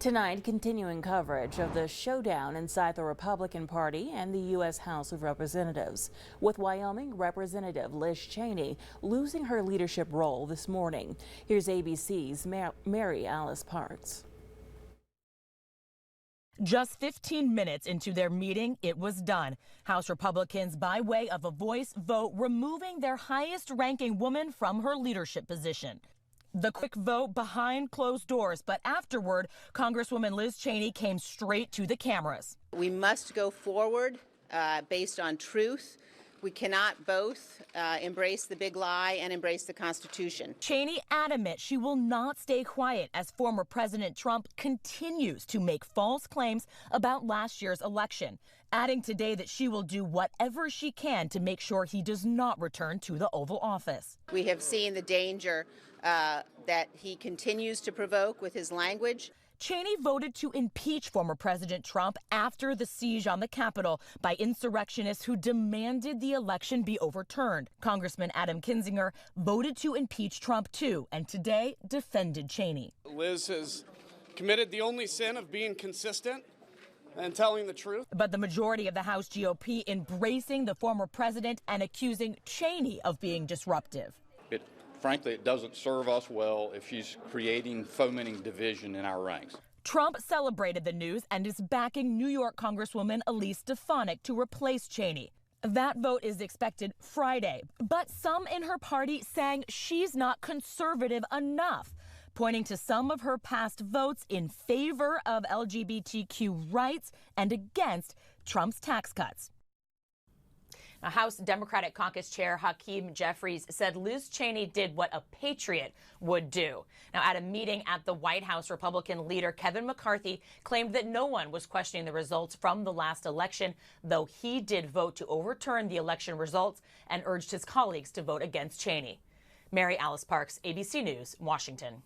Tonight, continuing coverage of the showdown inside the Republican Party and the U.S. House of Representatives, with Wyoming Representative Liz Cheney losing her leadership role this morning. Here's ABC's Mary Alice Parks. Just 15 minutes into their meeting, it was done. House Republicans, by way of a voice vote, removing their highest-ranking woman from her leadership position. The quick vote behind closed doors, but afterward, Congresswoman Liz Cheney came straight to the cameras. We must go forward based on truth. We cannot both embrace the big lie and embrace the Constitution. Cheney adamant she will not stay quiet as former President Trump continues to make false claims about last year's election, adding today that she will do whatever she can to make sure he does not return to the Oval Office. We have seen the danger that he continues to provoke with his language. Cheney voted to impeach former President Trump after the siege on the Capitol by insurrectionists who demanded the election be overturned. Congressman Adam Kinzinger voted to impeach Trump too, and today defended Cheney. Liz has committed the only sin of being consistent and telling the truth. But the majority of the House GOP embracing the former president and accusing Cheney of being disruptive. Frankly, it doesn't serve us well if she's fomenting division in our ranks. Trump celebrated the news and is backing New York Congresswoman Elise Stefanik to replace Cheney. That vote is expected Friday, but some in her party saying she's not conservative enough, pointing to some of her past votes in favor of LGBTQ rights and against Trump's tax cuts. Now, House Democratic Caucus Chair Hakeem Jeffries said Liz Cheney did what a patriot would do. Now, at a meeting at the White House, Republican leader Kevin McCarthy claimed that no one was questioning the results from the last election, though he did vote to overturn the election results and urged his colleagues to vote against Cheney. Mary Alice Parks, ABC News, Washington.